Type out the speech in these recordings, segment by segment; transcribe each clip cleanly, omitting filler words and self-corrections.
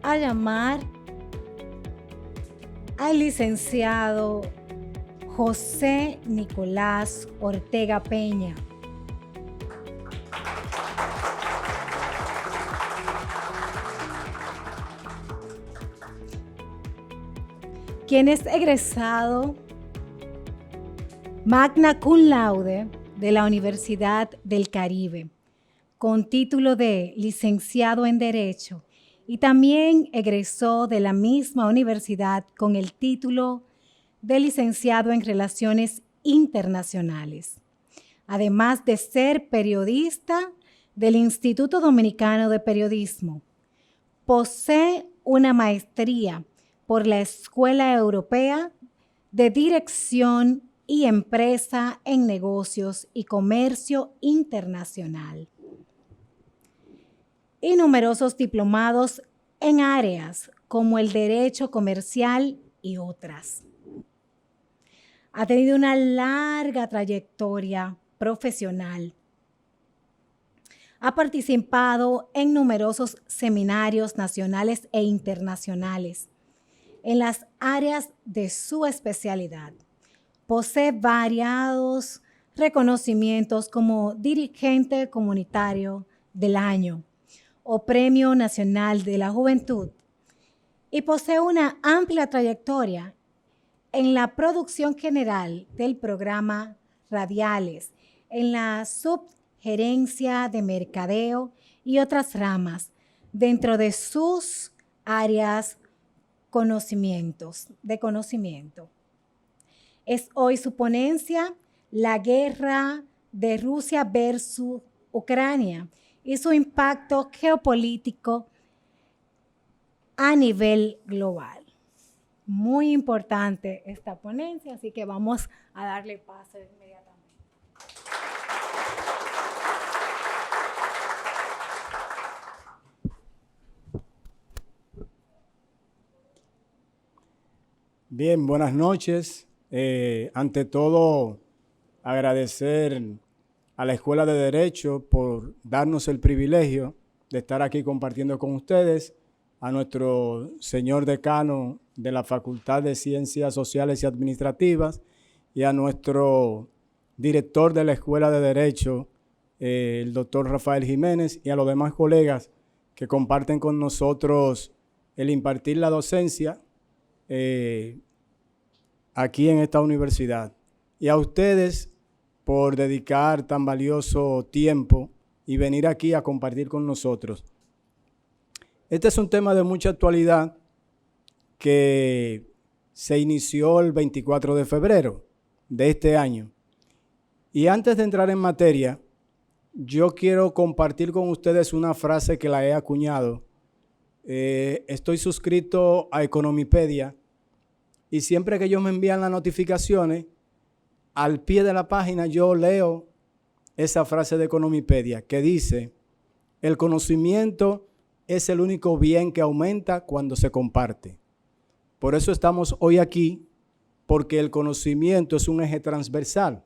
a llamar al licenciado José Nicolás Ortega Peña. Quien es egresado magna cum laude de la Universidad del Caribe, con título de licenciado en Derecho, y también egresó de la misma universidad con el título de licenciado en Relaciones Internacionales, además de ser periodista del Instituto Dominicano de Periodismo. Posee una maestría por la Escuela Europea de Dirección y Empresa en Negocios y Comercio Internacional, y numerosos diplomados en áreas como el derecho comercial y otras. Ha tenido una larga trayectoria profesional. Ha participado en numerosos seminarios nacionales e internacionales en las áreas de su especialidad. Posee variados reconocimientos como dirigente comunitario del año o Premio Nacional de la Juventud, y posee una amplia trayectoria en la producción general del programa radiales, en la subgerencia de mercadeo y otras ramas dentro de sus áreas de conocimiento. Es hoy su ponencia la guerra de Rusia versus Ucrania y su impacto geopolítico a nivel global. Muy importante esta ponencia, así que vamos a darle paso inmediatamente. Bien, buenas noches. Ante todo, agradecer a la Escuela de Derecho por darnos el privilegio de estar aquí compartiendo con ustedes, a nuestro señor decano de la Facultad de Ciencias Sociales y Administrativas y a nuestro director de la Escuela de Derecho, el doctor Rafael Jiménez, y a los demás colegas que comparten con nosotros el impartir la docencia aquí en esta universidad. Y a ustedes por dedicar tan valioso tiempo y venir aquí a compartir con nosotros. Este es un tema de mucha actualidad que se inició el 24 de febrero de este año. Y antes de entrar en materia, yo quiero compartir con ustedes una frase que la he acuñado. Estoy suscrito a Economipedia y siempre que ellos me envían las notificaciones, al pie de la página yo leo esa frase de Economipedia que dice: el conocimiento es el único bien que aumenta cuando se comparte. Por eso estamos hoy aquí, porque el conocimiento es un eje transversal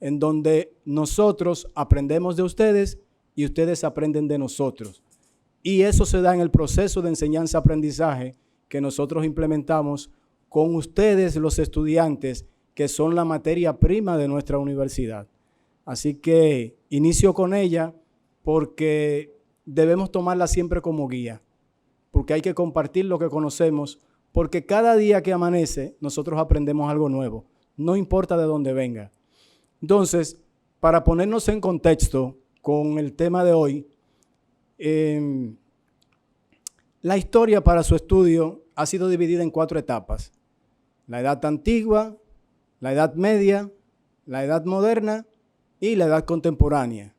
en donde nosotros aprendemos de ustedes y ustedes aprenden de nosotros. Y eso se da en el proceso de enseñanza-aprendizaje que nosotros implementamos con ustedes, los estudiantes, que son la materia prima de nuestra universidad. Así que inicio con ella porque debemos tomarla siempre como guía, porque hay que compartir lo que conocemos, porque cada día que amanece nosotros aprendemos algo nuevo, no importa de dónde venga. Entonces, para ponernos en contexto con el tema de hoy, la historia para su estudio ha sido dividida en 4 etapas: la edad antigua, la edad media, la edad moderna y la edad contemporánea.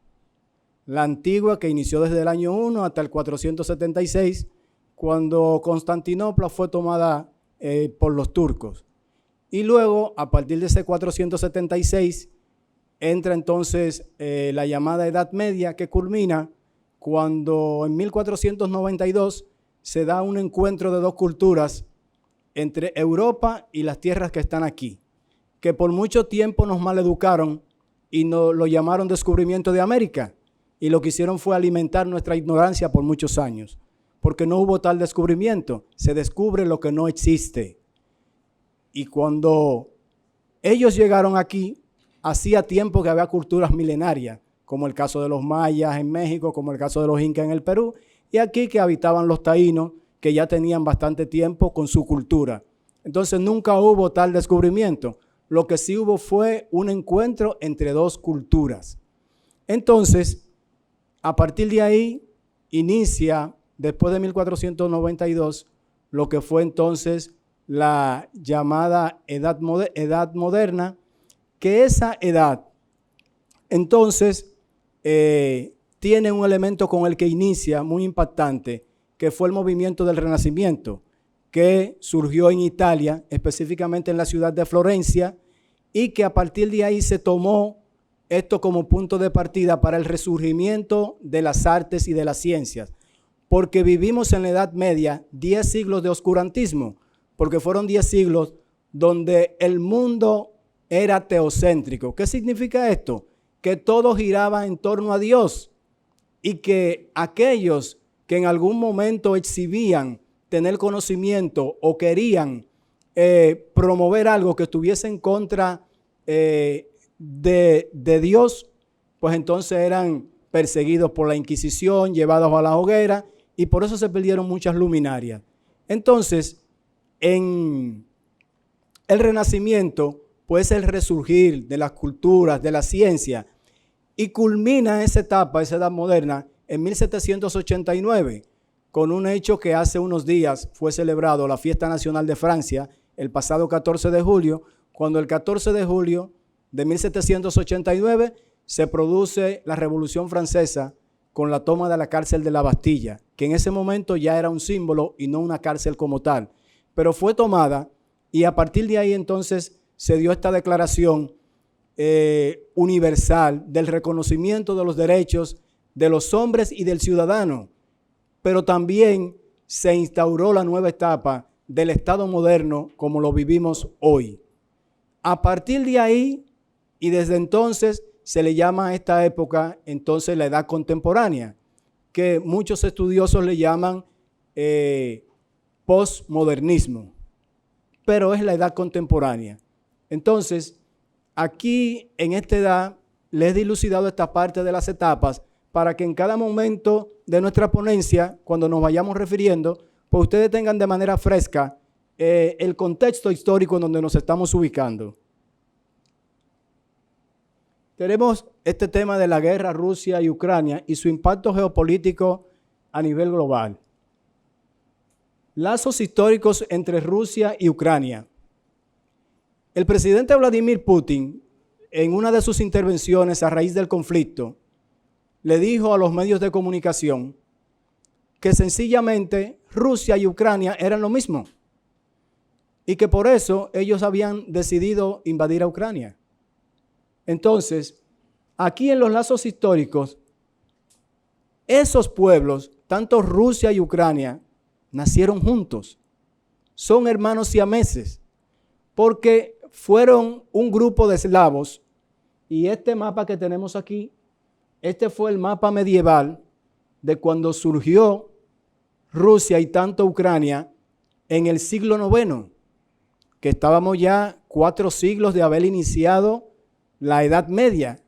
La antigua, que inició desde el año 1 hasta el 476, cuando Constantinopla fue tomada por los turcos. Y luego, a partir de ese 476, entra entonces la llamada Edad Media, que culmina cuando en 1492 se da un encuentro de 2 culturas entre Europa y las tierras que están aquí, que por mucho tiempo nos maleducaron y nos lo llamaron descubrimiento de América, y lo que hicieron fue alimentar nuestra ignorancia por muchos años. porque no hubo tal descubrimiento. Se descubre lo que no existe. Y cuando ellos llegaron aquí, hacía tiempo que había culturas milenarias, como el caso de los mayas en México, como el caso de los incas en el Perú, y aquí que habitaban los taínos, que ya tenían bastante tiempo con su cultura. Entonces nunca hubo tal descubrimiento. Lo que sí hubo fue un encuentro entre dos culturas. Entonces, a partir de ahí, inicia, después de 1492, lo que fue entonces la llamada edad moderna, que esa edad, entonces, tiene un elemento con el que inicia muy impactante, que fue el movimiento del Renacimiento, que surgió en Italia, específicamente en la ciudad de Florencia, y que a partir de ahí se tomó esto como punto de partida para el resurgimiento de las artes y de las ciencias, porque vivimos en la Edad Media 10 siglos de oscurantismo, porque fueron 10 siglos donde el mundo era teocéntrico. ¿Qué significa esto? Que todo giraba en torno a Dios y que aquellos que en algún momento exhibían tener conocimiento o querían promover algo que estuviese en contra de Dios, pues entonces eran perseguidos por la Inquisición, llevados a la hoguera, y por eso se perdieron muchas luminarias. Entonces, en el Renacimiento, pues el resurgir de las culturas, de la ciencia, y culmina esa etapa, esa edad moderna, en 1789, con un hecho que hace unos días fue celebrado la Fiesta Nacional de Francia, el pasado 14 de julio, cuando el 14 de julio de 1789 se produce la Revolución Francesa con la toma de la cárcel de la Bastilla, que en ese momento ya era un símbolo y no una cárcel como tal, pero fue tomada y a partir de ahí entonces se dio esta declaración universal del reconocimiento de los derechos de los hombres y del ciudadano, pero también se instauró la nueva etapa del Estado moderno como lo vivimos hoy. A partir de ahí y desde entonces se le llama a esta época entonces la edad contemporánea, que muchos estudiosos le llaman postmodernismo, pero es la edad contemporánea. Entonces, aquí en esta edad les he dilucidado esta parte de las etapas para que en cada momento de nuestra ponencia, cuando nos vayamos refiriendo, pues ustedes tengan de manera fresca el contexto histórico en donde nos estamos ubicando. Tenemos este tema de la guerra Rusia y Ucrania y su impacto geopolítico a nivel global. Lazos históricos entre Rusia y Ucrania. El presidente Vladimir Putin, en una de sus intervenciones a raíz del conflicto, le dijo a los medios de comunicación que sencillamente Rusia y Ucrania eran lo mismo y que por eso ellos habían decidido invadir a Ucrania. Entonces, aquí en los lazos históricos, esos pueblos, tanto Rusia y Ucrania, nacieron juntos. Son hermanos siameses, porque fueron un grupo de eslavos, y este mapa que tenemos aquí, este fue el mapa medieval de cuando surgió Rusia y tanto Ucrania en el siglo IX, que estábamos ya 4 siglos de haber iniciado la Edad Media.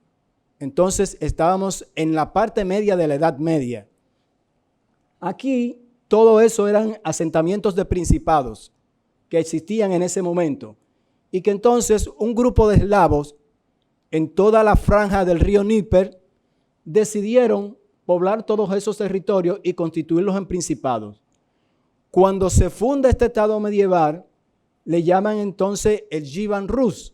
Entonces estábamos en la parte media de la Edad Media. Aquí todo eso eran asentamientos de principados que existían en ese momento y que entonces un grupo de eslavos en toda la franja del río Níper decidieron poblar todos esos territorios y constituirlos en principados. Cuando se funda este estado medieval, le llaman entonces el Kievan Rus.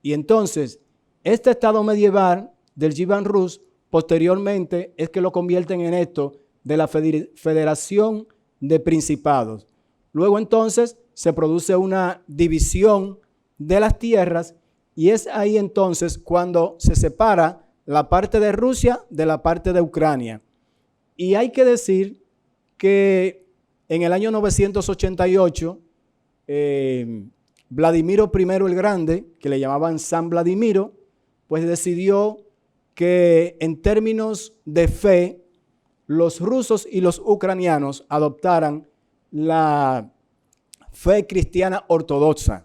Y entonces, este estado medieval del Kievan Rus, posteriormente es que lo convierten en esto de la Federación de Principados. Luego entonces se produce una división de las tierras y es ahí entonces cuando se separa la parte de Rusia de la parte de Ucrania. Y hay que decir que en el año 988, Vladimiro I el Grande, que le llamaban San Vladimiro, pues decidió que en términos de fe los rusos y los ucranianos adoptaran la fe cristiana ortodoxa.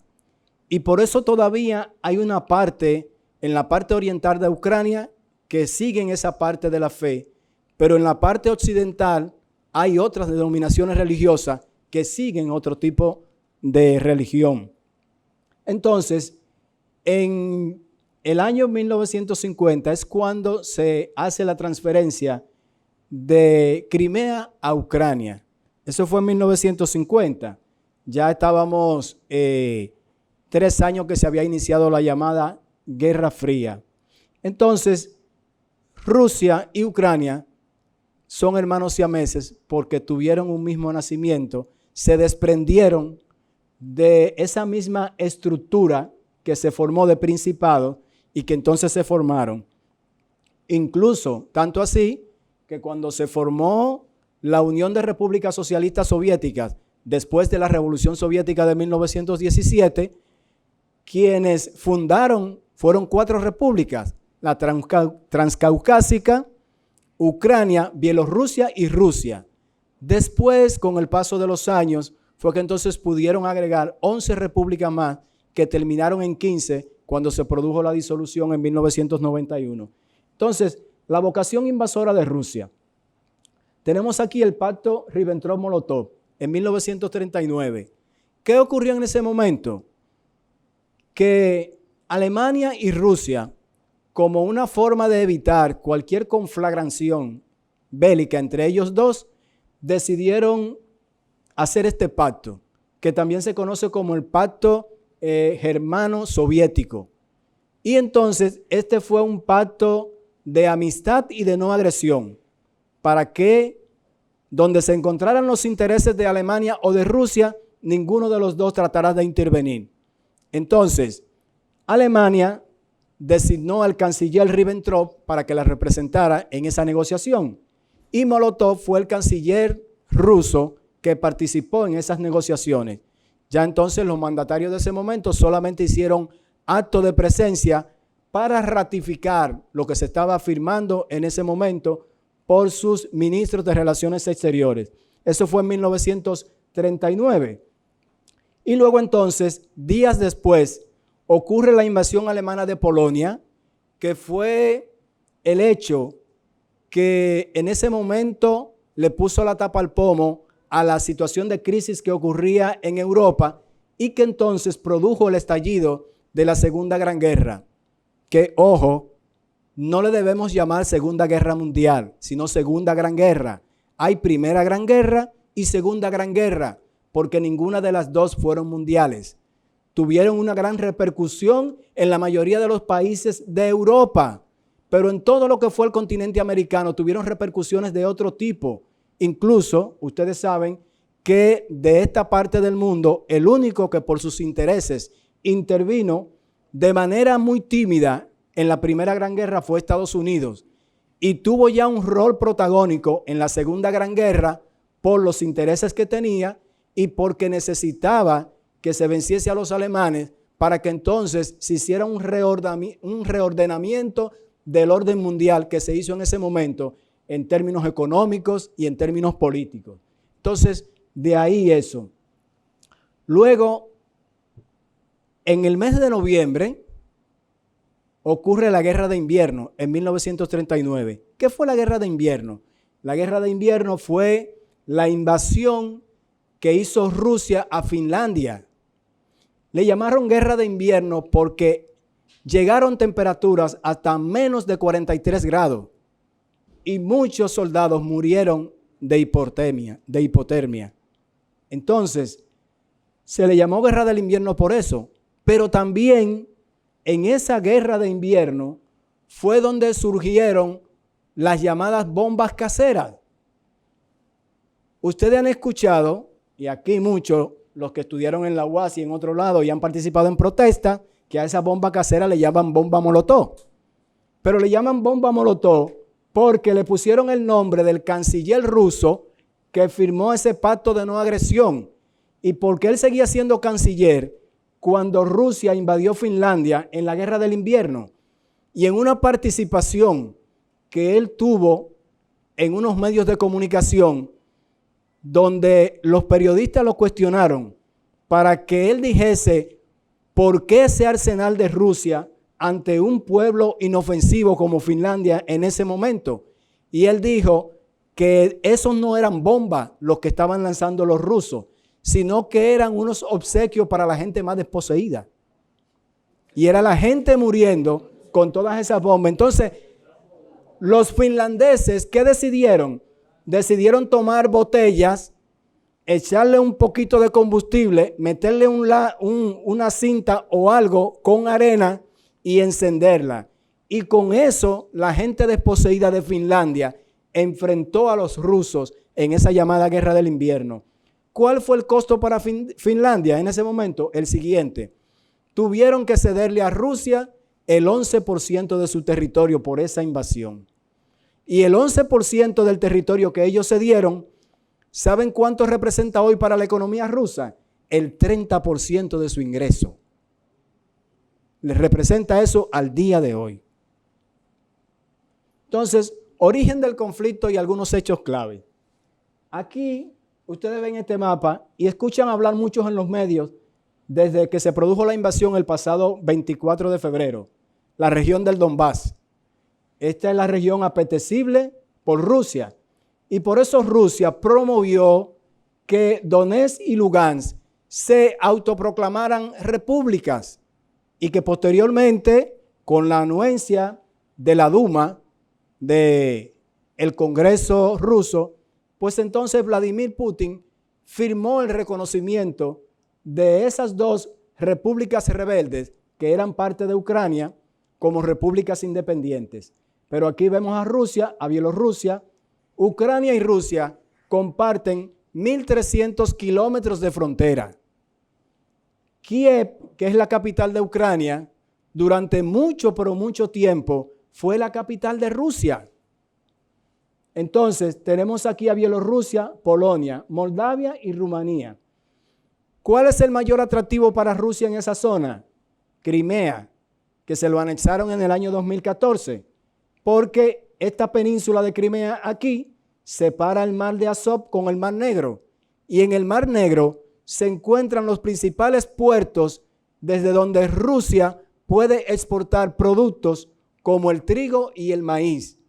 Y por eso todavía hay una parte en la parte oriental de Ucrania que siguen esa parte de la fe, pero en la parte occidental hay otras denominaciones religiosas que siguen otro tipo de religión. Entonces, en el año 1950 es cuando se hace la transferencia de Crimea a Ucrania. Eso fue en 1950. Ya estábamos 3 años que se había iniciado la llamada Guerra Fría. Entonces, Rusia y Ucrania son hermanos siameses porque tuvieron un mismo nacimiento, se desprendieron de esa misma estructura que se formó de principado y que entonces se formaron. Incluso, tanto así, que cuando se formó la Unión de Repúblicas Socialistas Soviéticas, después de la Revolución Soviética de 1917, quienes fundaron fueron 4 repúblicas, la Transcaucásica, Ucrania, Bielorrusia y Rusia. Después, con el paso de los años, fue que entonces pudieron agregar 11 repúblicas más que terminaron en 15 cuando se produjo la disolución en 1991. Entonces, la vocación invasora de Rusia. Tenemos aquí el pacto Ribbentrop-Molotov en 1939. ¿Qué ocurrió en ese momento? Que Alemania y Rusia, como una forma de evitar cualquier conflagración bélica entre ellos dos, decidieron hacer este pacto, que también se conoce como el pacto germano-soviético. Y entonces este fue un pacto de amistad y de no agresión, para que donde se encontraran los intereses de Alemania o de Rusia, ninguno de los dos tratará de intervenir. Entonces, Alemania designó al canciller Ribbentrop para que la representara en esa negociación. Y Molotov fue el canciller ruso que participó en esas negociaciones. Ya entonces los mandatarios de ese momento solamente hicieron acto de presencia para ratificar lo que se estaba afirmando en ese momento por sus ministros de Relaciones Exteriores. Eso fue en 1939. Y luego entonces, días después, ocurre la invasión alemana de Polonia, que fue el hecho que en ese momento le puso la tapa al pomo a la situación de crisis que ocurría en Europa y que entonces produjo el estallido de la Segunda Gran Guerra, que, ojo, no le debemos llamar Segunda Guerra Mundial, sino Segunda Gran Guerra. Hay Primera Gran Guerra y Segunda Gran Guerra, porque ninguna de las dos fueron mundiales. Tuvieron una gran repercusión en la mayoría de los países de Europa, pero en todo lo que fue el continente americano tuvieron repercusiones de otro tipo. Incluso, ustedes saben que de esta parte del mundo, el único que por sus intereses intervino de manera muy tímida en la Primera Gran Guerra fue Estados Unidos y tuvo ya un rol protagónico en la Segunda Gran Guerra por los intereses que tenía y porque necesitaba que se venciese a los alemanes para que entonces se hiciera un reordenamiento del orden mundial que se hizo en ese momento en términos económicos y en términos políticos. Entonces, de ahí eso. Luego, en el mes de noviembre, ocurre la Guerra de Invierno en 1939. ¿Qué fue la Guerra de Invierno? La Guerra de Invierno fue la invasión que hizo Rusia a Finlandia. Le llamaron Guerra de Invierno porque llegaron temperaturas hasta menos de 43 grados y muchos soldados murieron de hipotermia. Entonces, se le llamó Guerra del Invierno por eso, pero también en esa Guerra de Invierno fue donde surgieron las llamadas bombas caseras. Ustedes han escuchado, y aquí muchos, los que estudiaron en la UAS y en otro lado y han participado en protestas, que a esa bomba casera le llaman bomba molotov. Pero le llaman bomba molotov porque le pusieron el nombre del canciller ruso que firmó ese pacto de no agresión y porque él seguía siendo canciller cuando Rusia invadió Finlandia en la Guerra del Invierno. Y en una participación que él tuvo en unos medios de comunicación donde los periodistas lo cuestionaron para que él dijese por qué ese arsenal de Rusia ante un pueblo inofensivo como Finlandia en ese momento. Y él dijo que esos no eran bombas los que estaban lanzando los rusos, sino que eran unos obsequios para la gente más desposeída. Y era la gente muriendo con todas esas bombas. Entonces, los finlandeses, ¿qué decidieron? Decidieron tomar botellas, echarle un poquito de combustible, meterle una cinta o algo con arena y encenderla. Y con eso, la gente desposeída de Finlandia enfrentó a los rusos en esa llamada guerra del invierno. ¿Cuál fue el costo para Finlandia en ese momento? El siguiente. Tuvieron que cederle a Rusia el 11% de su territorio por esa invasión. Y el 11% del territorio que ellos cedieron, ¿saben cuánto representa hoy para la economía rusa? El 30% de su ingreso. Les representa eso al día de hoy. Entonces, origen del conflicto y algunos hechos clave. Aquí ustedes ven este mapa y escuchan hablar muchos en los medios desde que se produjo la invasión el pasado 24 de febrero, la región del Donbass. Esta es la región apetecible por Rusia y por eso Rusia promovió que Donetsk y Lugansk se autoproclamaran repúblicas y que posteriormente, con la anuencia de la Duma, del Congreso ruso, pues entonces Vladimir Putin firmó el reconocimiento de esas dos repúblicas rebeldes que eran parte de Ucrania como repúblicas independientes. Pero aquí vemos a Rusia, a Bielorrusia. Ucrania y Rusia comparten 1.300 kilómetros de frontera. Kiev, que es la capital de Ucrania, durante mucho, pero mucho tiempo fue la capital de Rusia. Entonces, tenemos aquí a Bielorrusia, Polonia, Moldavia y Rumanía. ¿Cuál es el mayor atractivo para Rusia en esa zona? Crimea, que se lo anexaron en el año 2014, porque esta península de Crimea aquí separa el mar de Azov con el Mar Negro. Y en el Mar Negro se encuentran los principales puertos desde donde Rusia puede exportar productos como el trigo y el maíz,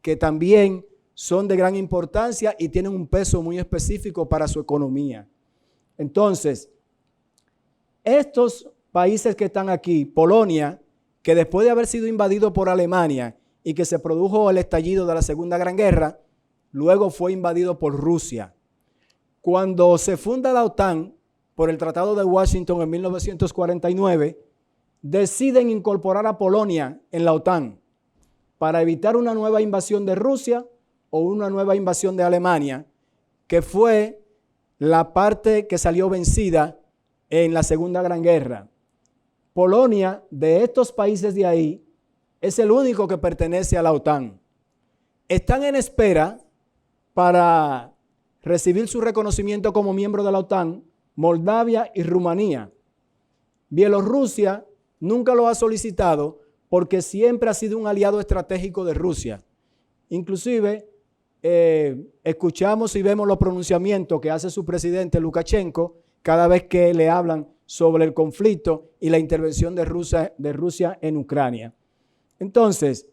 que también son de gran importancia y tienen un peso muy específico para su economía. Entonces, estos países que están aquí, Polonia, que después de haber sido invadido por Alemania y que se produjo el estallido de la Segunda Gran Guerra, luego fue invadido por Rusia. Cuando se funda la OTAN por el Tratado de Washington en 1949, deciden incorporar a Polonia en la OTAN para evitar una nueva invasión de Rusia o una nueva invasión de Alemania, que fue la parte que salió vencida en la Segunda Gran Guerra. Polonia, de estos países de ahí, es el único que pertenece a la OTAN. Están en espera para recibir su reconocimiento como miembro de la OTAN Moldavia y Rumanía. Bielorrusia nunca lo ha solicitado porque siempre ha sido un aliado estratégico de Rusia. Inclusive, escuchamos y vemos los pronunciamientos que hace su presidente Lukashenko cada vez que le hablan sobre el conflicto y la intervención de Rusia en Ucrania. Entonces,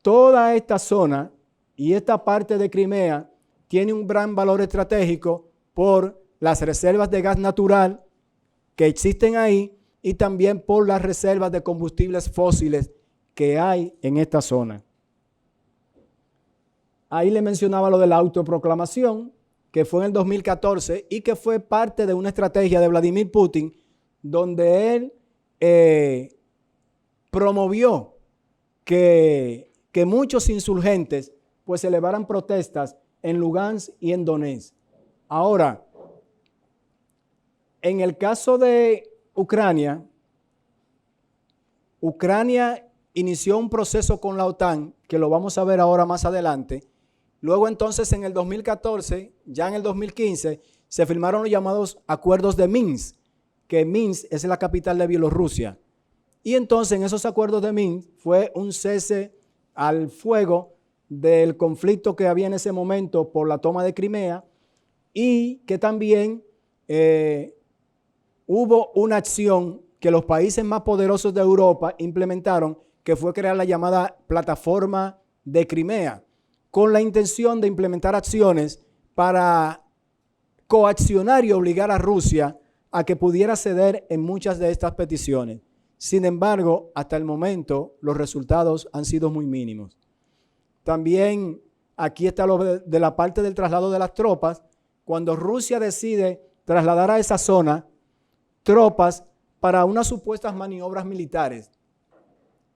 toda esta zona y esta parte de Crimea tiene un gran valor estratégico por las reservas de gas natural que existen ahí y también por las reservas de combustibles fósiles que hay en esta zona. Ahí le mencionaba lo de la autoproclamación, que fue en el 2014 y que fue parte de una estrategia de Vladimir Putin, donde él promovió que muchos insurgentes pues elevaran protestas en Lugansk y en Donetsk. Ahora, en el caso de Ucrania inició un proceso con la OTAN, que lo vamos a ver ahora más adelante. Luego entonces en el 2014, ya en el 2015, se firmaron los llamados acuerdos de Minsk, que Minsk es la capital de Bielorrusia. Y entonces en esos acuerdos de Minsk fue un cese al fuego del conflicto que había en ese momento por la toma de Crimea, y que también hubo una acción que los países más poderosos de Europa implementaron, que fue crear la llamada plataforma de Crimea, con la intención de implementar acciones para coaccionar y obligar a Rusia a que pudiera ceder en muchas de estas peticiones. Sin embargo, hasta el momento los resultados han sido muy mínimos. También aquí está lo de la parte del traslado de las tropas. Cuando Rusia decide trasladar a esa zona tropas para unas supuestas maniobras militares,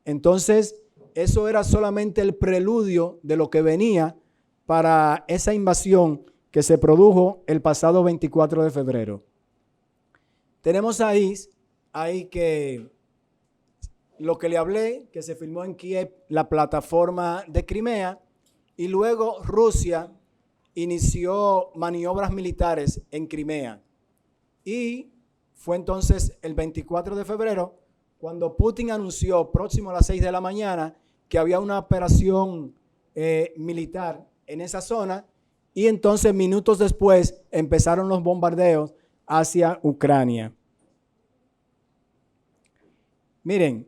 entonces eso era solamente el preludio de lo que venía para esa invasión que se produjo el pasado 24 de febrero. Tenemos ahí que lo que le hablé, que se firmó en Kiev, la plataforma de Crimea, y luego Rusia inició maniobras militares en Crimea. Y fue entonces el 24 de febrero cuando Putin anunció, próximo a las 6 de la mañana, que había una operación militar en esa zona, y entonces minutos después empezaron los bombardeos hacia Ucrania. Miren,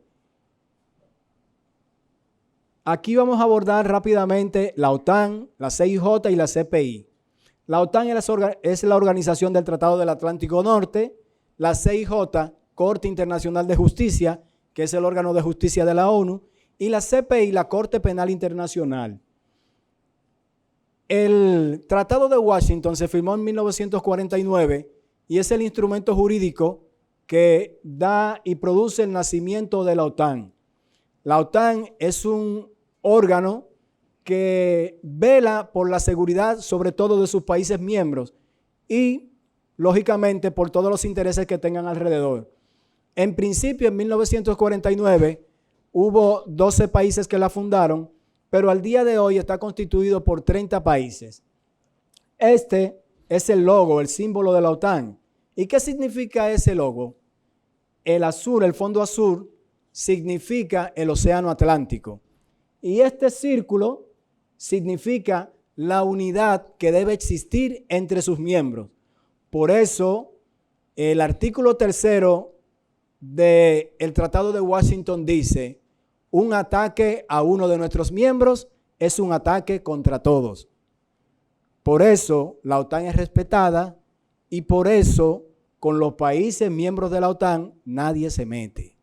aquí vamos a abordar rápidamente la OTAN, la CIJ y la CPI. La OTAN es la Organización del Tratado del Atlántico Norte, la CIJ, Corte Internacional de Justicia, que es el órgano de justicia de la ONU, y la CPI, la Corte Penal Internacional. El Tratado de Washington se firmó en 1949 y es el instrumento jurídico que da y produce el nacimiento de la OTAN. La OTAN es un órgano que vela por la seguridad, sobre todo de sus países miembros, y lógicamente por todos los intereses que tengan alrededor. En principio, en 1949, hubo 12 países que la fundaron, pero al día de hoy está constituido por 30 países. Este es el logo, el símbolo de la OTAN. ¿Y qué significa ese logo? El azul, el fondo azul, significa el océano Atlántico. Y este círculo significa la unidad que debe existir entre sus miembros. Por eso, el artículo 3 del Tratado de Washington dice: un ataque a uno de nuestros miembros es un ataque contra todos. Por eso la OTAN es respetada y por eso con los países miembros de la OTAN nadie se mete.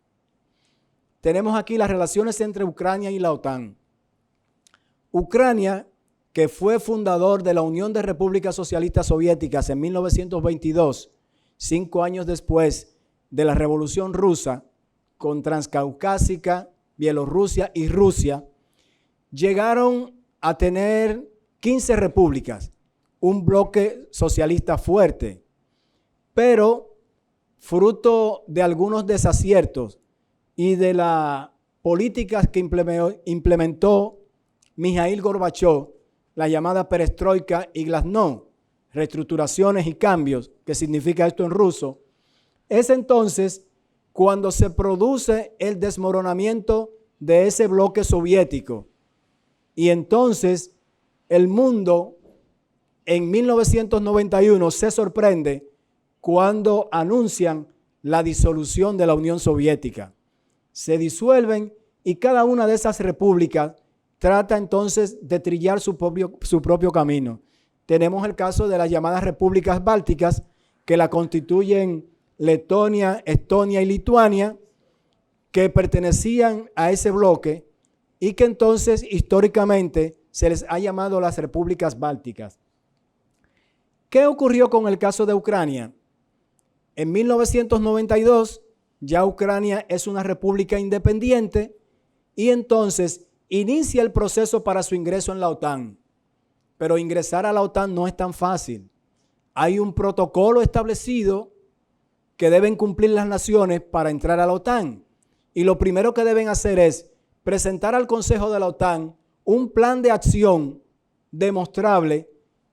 Tenemos aquí las relaciones entre Ucrania y la OTAN. Ucrania, que fue fundador de la Unión de Repúblicas Socialistas Soviéticas en 1922, 5 años después de la Revolución Rusa, con Transcaucásica, Bielorrusia y Rusia, llegaron a tener 15 repúblicas, un bloque socialista fuerte, pero fruto de algunos desaciertos y de las políticas que implementó Mikhail Gorbachev, la llamada perestroika y glasnost, reestructuraciones y cambios, que significa esto en ruso, es entonces cuando se produce el desmoronamiento de ese bloque soviético. Y entonces el mundo en 1991 se sorprende cuando anuncian la disolución de la Unión Soviética. Se disuelven y cada una de esas repúblicas trata entonces de trillar su propio camino. Tenemos el caso de las llamadas repúblicas bálticas, que la constituyen Letonia, Estonia y Lituania, que pertenecían a ese bloque y que entonces históricamente se les ha llamado las repúblicas bálticas. ¿Qué ocurrió con el caso de Ucrania? En 1992 ya Ucrania es una república independiente y entonces inicia el proceso para su ingreso en la OTAN. Pero ingresar a la OTAN no es tan fácil. Hay un protocolo establecido que deben cumplir las naciones para entrar a la OTAN. Y lo primero que deben hacer es presentar al Consejo de la OTAN un plan de acción demostrable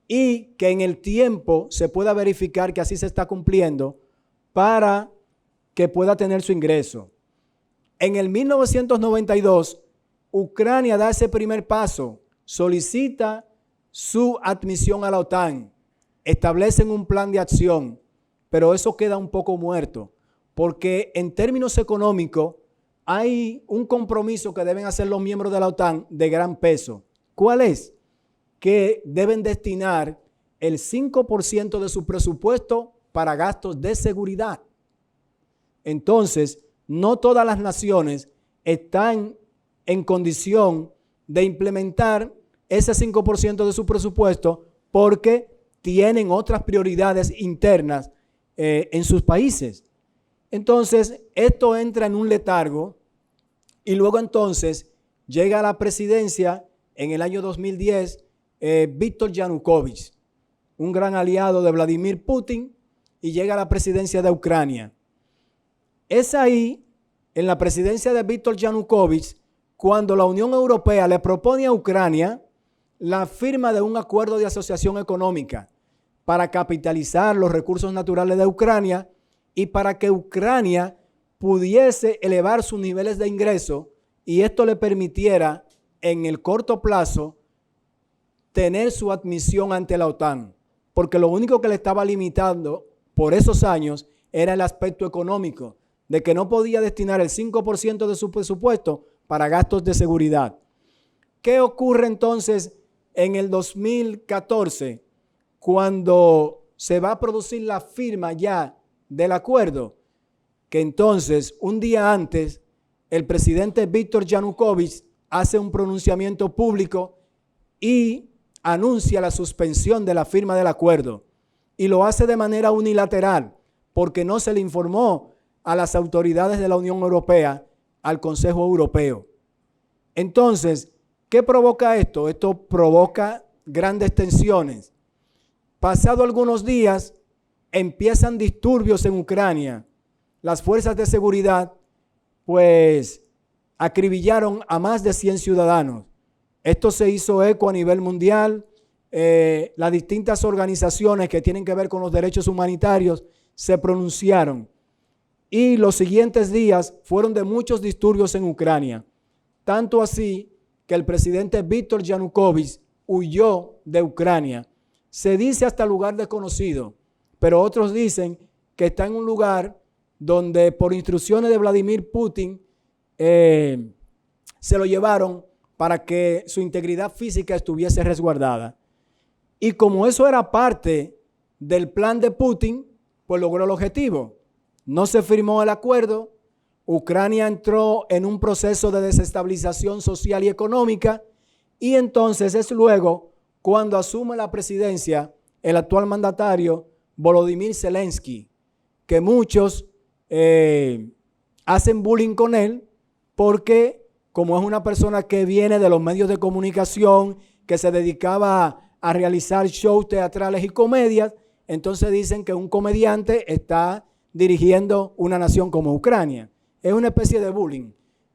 y que en el tiempo se pueda verificar que así se está cumpliendo para que pueda tener su ingreso. En el 1992, Ucrania da ese primer paso, solicita su admisión a la OTAN, establecen un plan de acción, pero eso queda un poco muerto, porque en términos económicos hay un compromiso que deben hacer los miembros de la OTAN de gran peso. ¿Cuál es? Que deben destinar el 5% de su presupuesto para gastos de seguridad. Entonces, no todas las naciones están en condición de implementar ese 5% de su presupuesto porque tienen otras prioridades internas en sus países. Entonces, esto entra en un letargo y luego entonces llega a la presidencia en el año 2010 Víktor Yanukovych, un gran aliado de Vladimir Putin, y llega a la presidencia de Ucrania. Es ahí, en la presidencia de Víktor Yanukovych, cuando la Unión Europea le propone a Ucrania la firma de un acuerdo de asociación económica para capitalizar los recursos naturales de Ucrania y para que Ucrania pudiese elevar sus niveles de ingreso y esto le permitiera en el corto plazo tener su admisión ante la OTAN, porque lo único que le estaba limitando por esos años era el aspecto económico, de que no podía destinar el 5% de su presupuesto para gastos de seguridad. ¿Qué ocurre entonces en el 2014 cuando se va a producir la firma ya del acuerdo? Que entonces, un día antes, el presidente Víktor Yanukovych hace un pronunciamiento público y anuncia la suspensión de la firma del acuerdo. Y lo hace de manera unilateral, porque no se le informó a las autoridades de la Unión Europea, al Consejo Europeo. Entonces, ¿qué provoca esto? Esto provoca grandes tensiones. Pasado algunos días, empiezan disturbios en Ucrania. Las fuerzas de seguridad, pues, acribillaron a más de 100 ciudadanos. Esto se hizo eco a nivel mundial. Las distintas organizaciones que tienen que ver con los derechos humanitarios se pronunciaron. Y los siguientes días fueron de muchos disturbios en Ucrania. Tanto así que el presidente Víktor Yanukovych huyó de Ucrania. Se dice hasta lugar desconocido, pero otros dicen que está en un lugar donde por instrucciones de Vladimir Putin se lo llevaron para que su integridad física estuviese resguardada. Y como eso era parte del plan de Putin, pues logró el objetivo. No se firmó el acuerdo, Ucrania entró en un proceso de desestabilización social y económica y entonces es luego cuando asume la presidencia el actual mandatario Volodymyr Zelensky, que muchos hacen bullying con él porque como es una persona que viene de los medios de comunicación, que se dedicaba a realizar shows teatrales y comedias, entonces dicen que un comediante está dirigiendo una nación como Ucrania. Es una especie de bullying.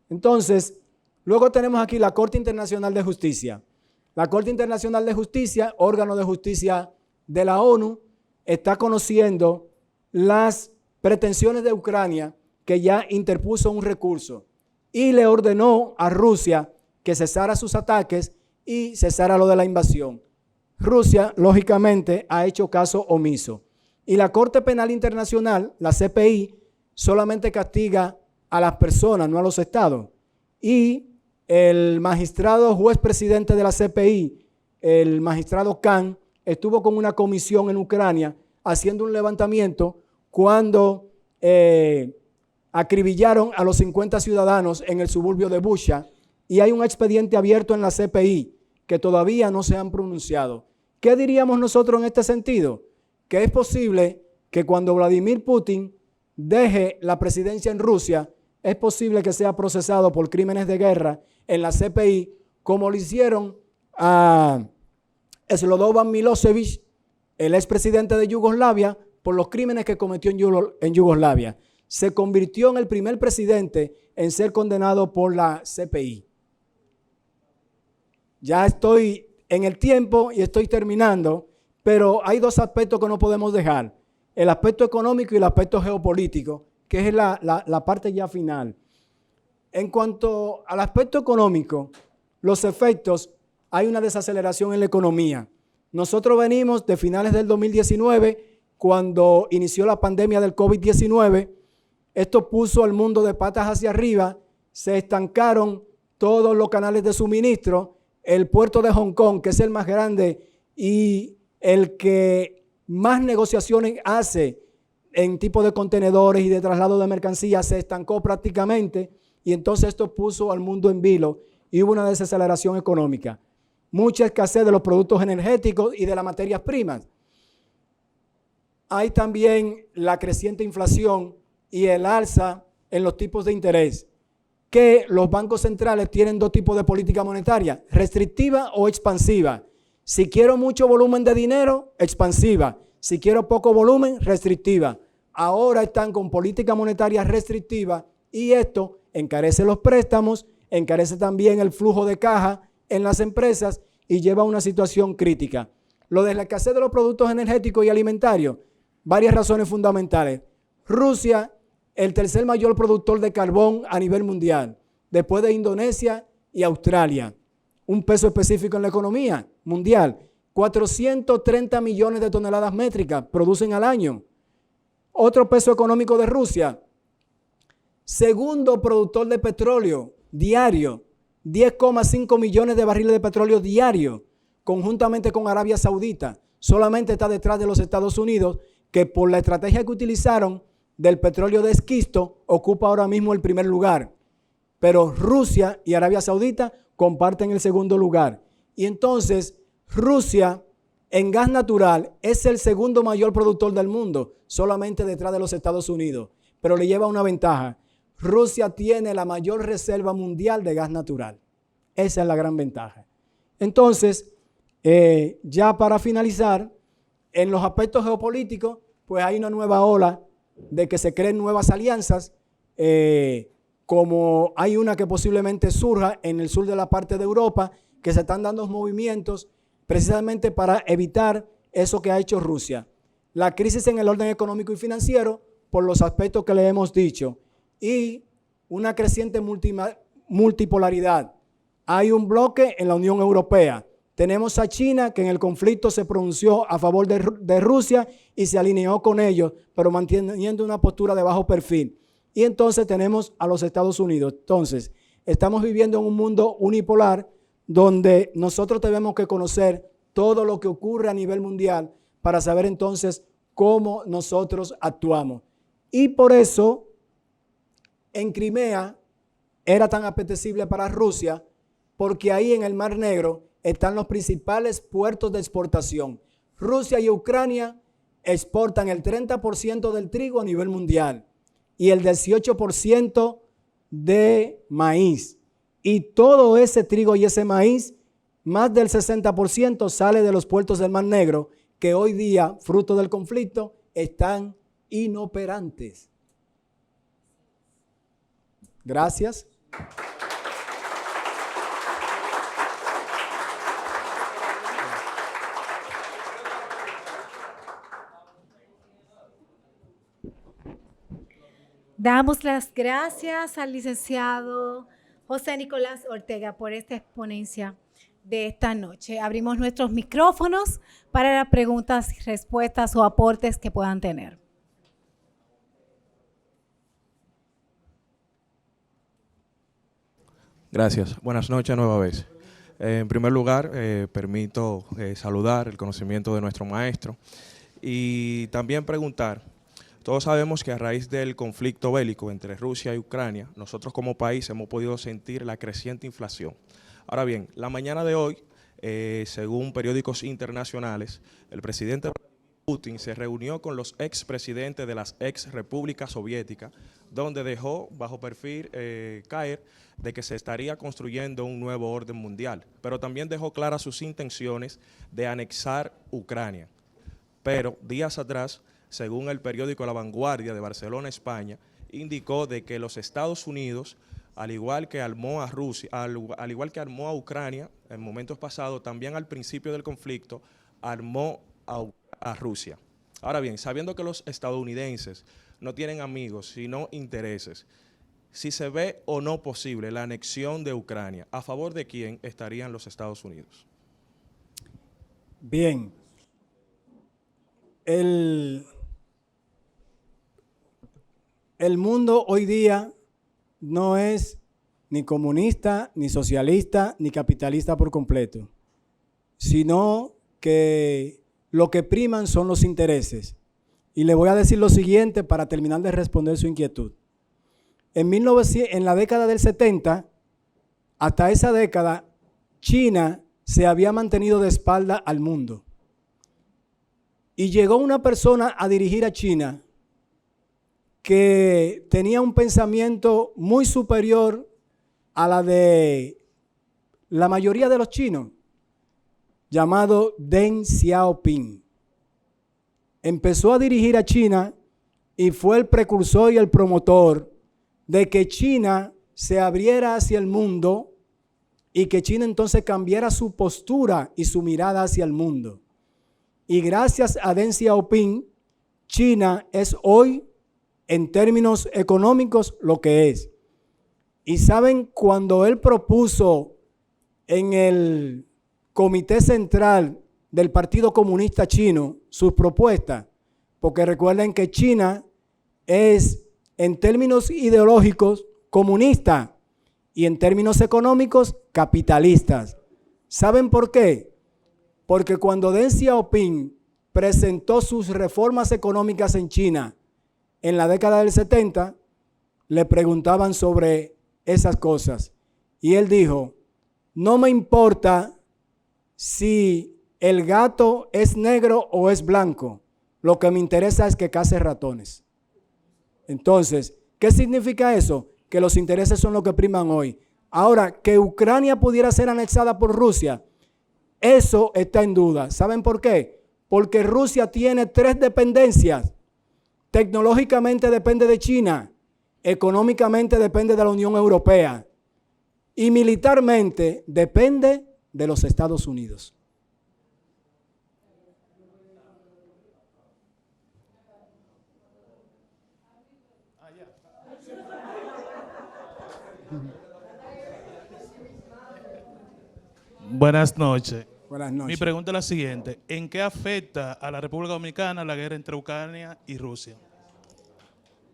Entonces, luego tenemos aquí la Corte Internacional de Justicia. La Corte Internacional de Justicia, órgano de justicia de la ONU, está conociendo las pretensiones de Ucrania, que ya interpuso un recurso y le ordenó a Rusia que cesara sus ataques y cesara lo de la invasión. Rusia, lógicamente, ha hecho caso omiso. Y la Corte Penal Internacional, la CPI, solamente castiga a las personas, no a los estados. Y el magistrado juez presidente de la CPI, el magistrado Khan, estuvo con una comisión en Ucrania haciendo un levantamiento cuando acribillaron a los 50 ciudadanos en el suburbio de Busha y hay un expediente abierto en la CPI que todavía no se han pronunciado. ¿Qué diríamos nosotros en este sentido? Que es posible que cuando Vladimir Putin deje la presidencia en Rusia, es posible que sea procesado por crímenes de guerra en la CPI, como lo hicieron a Slobodan Milosevic, el expresidente de Yugoslavia, por los crímenes que cometió en Yugoslavia. Se convirtió en el primer presidente en ser condenado por la CPI. Ya estoy en el tiempo y estoy terminando, pero hay dos aspectos que no podemos dejar. El aspecto económico y el aspecto geopolítico, que es la parte ya final. En cuanto al aspecto económico, los efectos hay una desaceleración en la economía. Nosotros venimos de finales del 2019, cuando inició la pandemia del COVID-19. Esto puso al mundo de patas hacia arriba, se estancaron todos los canales de suministro. El puerto de Hong Kong, que es el más grande y el que más negociaciones hace en tipo de contenedores y de traslado de mercancías, se estancó prácticamente, y entonces esto puso al mundo en vilo y hubo una desaceleración económica. Mucha escasez de los productos energéticos y de las materias primas. Hay también la creciente inflación y el alza en los tipos de interés, que los bancos centrales tienen dos tipos de política monetaria, restrictiva o expansiva. Si quiero mucho volumen de dinero, expansiva. Si quiero poco volumen, restrictiva. Ahora están con política monetaria restrictiva y esto encarece los préstamos, encarece también el flujo de caja en las empresas y lleva a una situación crítica. Lo de la escasez de los productos energéticos y alimentarios, varias razones fundamentales. Rusia, el tercer mayor productor de carbón a nivel mundial, después de Indonesia y Australia. Un peso específico en la economía mundial. 430 millones de toneladas métricas producen al año. Otro peso económico de Rusia. Segundo productor de petróleo diario. 10,5 millones de barriles de petróleo diario, conjuntamente con Arabia Saudita. Solamente está detrás de los Estados Unidos, que por la estrategia que utilizaron del petróleo de esquisto, ocupa ahora mismo el primer lugar. Pero Rusia y Arabia Saudita comparten el segundo lugar. Y entonces Rusia en gas natural es el segundo mayor productor del mundo, solamente detrás de los Estados Unidos. Pero le lleva una ventaja. Rusia tiene la mayor reserva mundial de gas natural. Esa es la gran ventaja. Entonces, ya para finalizar, en los aspectos geopolíticos, pues hay una nueva ola de que se creen nuevas alianzas, como hay una que posiblemente surja en el sur de la parte de Europa, que se están dando movimientos precisamente para evitar eso que ha hecho Rusia. La crisis en el orden económico y financiero, por los aspectos que le hemos dicho, y una creciente multipolaridad. Hay un bloque en la Unión Europea. Tenemos a China, que en el conflicto se pronunció a favor de Rusia y se alineó con ellos, pero manteniendo una postura de bajo perfil. Y entonces tenemos a los Estados Unidos. Entonces, estamos viviendo en un mundo unipolar donde nosotros tenemos que conocer todo lo que ocurre a nivel mundial para saber entonces cómo nosotros actuamos. Y por eso, en Crimea era tan apetecible para Rusia, porque ahí en el Mar Negro están los principales puertos de exportación. Rusia y Ucrania exportan el 30% del trigo a nivel mundial y el 18% de maíz. Y todo ese trigo y ese maíz, más del 60% sale de los puertos del Mar Negro, que hoy día, fruto del conflicto, están inoperantes. Gracias. Damos las gracias al licenciado José Nicolás Ortega por esta exponencia de esta noche. Abrimos nuestros micrófonos para las preguntas, respuestas o aportes que puedan tener. Gracias. Buenas noches nueva vez. En primer lugar, permito saludar el conocimiento de nuestro maestro y también preguntar. Todos sabemos que a raíz del conflicto bélico entre Rusia y Ucrania, nosotros como país hemos podido sentir la creciente inflación. Ahora bien, la mañana de hoy, según periódicos internacionales, el presidente Putin se reunió con los expresidentes de las ex repúblicas soviéticas, donde dejó bajo perfil caer de que se estaría construyendo un nuevo orden mundial, pero también dejó claras sus intenciones de anexar Ucrania. Pero días atrás, según el periódico La Vanguardia de Barcelona, España, indicó de que los Estados Unidos, al igual que armó a Rusia, al igual que armó a Ucrania en momentos pasados, también al principio del conflicto armó a Rusia. Ahora bien, sabiendo que los estadounidenses no tienen amigos, sino intereses, si se ve o no posible la anexión de Ucrania, ¿a favor de quién estarían los Estados Unidos? Bien. El mundo hoy día no es ni comunista, ni socialista, ni capitalista por completo, sino que lo que priman son los intereses. Y le voy a decir lo siguiente para terminar de responder su inquietud. En la década del 70, hasta esa década, China se había mantenido de espalda al mundo. Y llegó una persona a dirigir a China que tenía un pensamiento muy superior a la de la mayoría de los chinos, llamado Deng Xiaoping. Empezó a dirigir a China y fue el precursor y el promotor de que China se abriera hacia el mundo y que China entonces cambiara su postura y su mirada hacia el mundo. Y gracias a Deng Xiaoping, China es hoy, en términos económicos, lo que es. Y saben, cuando él propuso en el Comité Central del Partido Comunista Chino sus propuestas, porque recuerden que China es, en términos ideológicos, comunista y en términos económicos, capitalistas. ¿Saben por qué? Porque cuando Deng Xiaoping presentó sus reformas económicas en China en la década del 70, le preguntaban sobre esas cosas. Y él dijo, no me importa si el gato es negro o es blanco, lo que me interesa es que case ratones. Entonces, ¿qué significa eso? Que los intereses son lo que priman hoy. Ahora, que Ucrania pudiera ser anexada por Rusia, eso está en duda. ¿Saben por qué? Porque Rusia tiene 3 dependencias. Tecnológicamente depende de China, económicamente depende de la Unión Europea y militarmente depende de los Estados Unidos. Buenas noches. Buenas noches. Mi pregunta es la siguiente. ¿En qué afecta a la República Dominicana la guerra entre Ucrania y Rusia?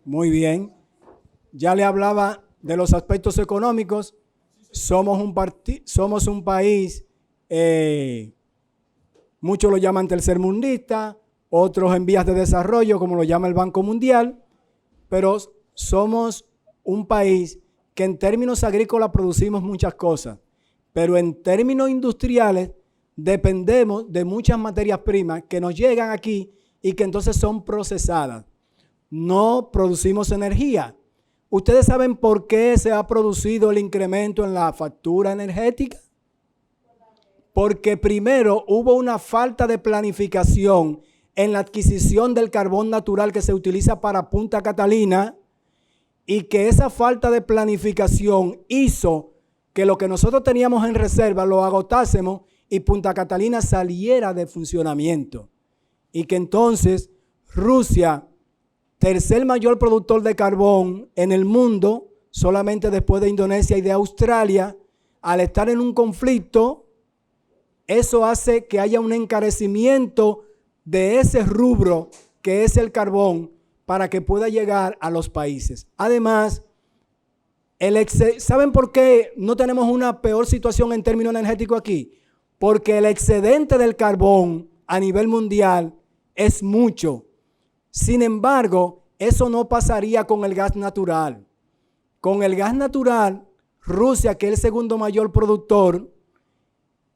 Muy bien. Ya le hablaba de los aspectos económicos. Somos un país, muchos lo llaman tercermundista, otros en vías de desarrollo, como lo llama el Banco Mundial, pero somos un país que en términos agrícolas producimos muchas cosas, pero en términos industriales dependemos de muchas materias primas que nos llegan aquí y que entonces son procesadas. No producimos energía. ¿Ustedes saben por qué se ha producido el incremento en la factura energética? Porque primero hubo una falta de planificación en la adquisición del carbón natural que se utiliza para Punta Catalina y que esa falta de planificación hizo que lo que nosotros teníamos en reserva lo agotásemos y Punta Catalina saliera de funcionamiento. Y que entonces Rusia, tercer mayor productor de carbón en el mundo, solamente después de Indonesia y de Australia, al estar en un conflicto, eso hace que haya un encarecimiento de ese rubro que es el carbón para que pueda llegar a los países. Además, ¿saben por qué no tenemos una peor situación en términos energéticos aquí? Porque el excedente del carbón a nivel mundial es mucho. Sin embargo, eso no pasaría con el gas natural. Con el gas natural, Rusia, que es el segundo mayor productor,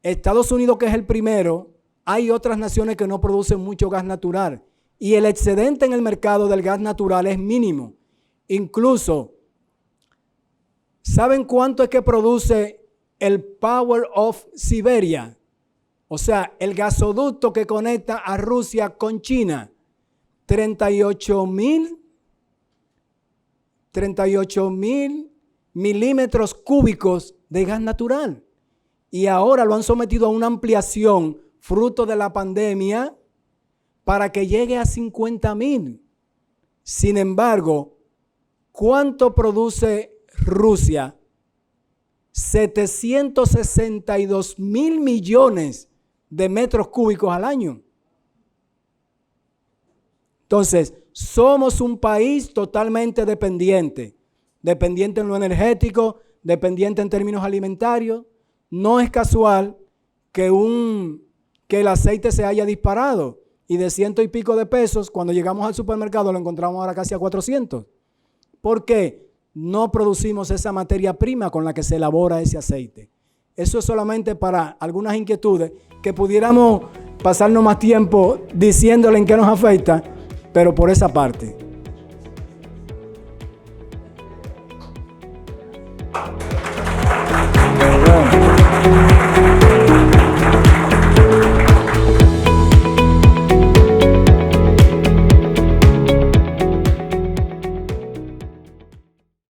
Estados Unidos, que es el primero, hay otras naciones que no producen mucho gas natural. Y el excedente en el mercado del gas natural es mínimo. Incluso, ¿saben cuánto es que produce el Power of Siberia? O sea, el gasoducto que conecta a Rusia con China. 38,000 milímetros cúbicos de gas natural. Y ahora lo han sometido a una ampliación fruto de la pandemia para que llegue a 50,000. Sin embargo, ¿cuánto produce Rusia 762,000 millones de metros cúbicos al año. Entonces, somos un país totalmente dependiente en lo energético, dependiente en términos alimentarios. No es casual que el aceite se haya disparado y de 100 y pico de pesos, cuando llegamos al supermercado lo encontramos ahora casi a 400. ¿Por qué? No producimos esa materia prima con la que se elabora ese aceite. Eso es solamente para algunas inquietudes que pudiéramos pasarnos más tiempo diciéndole en qué nos afecta, pero por esa parte.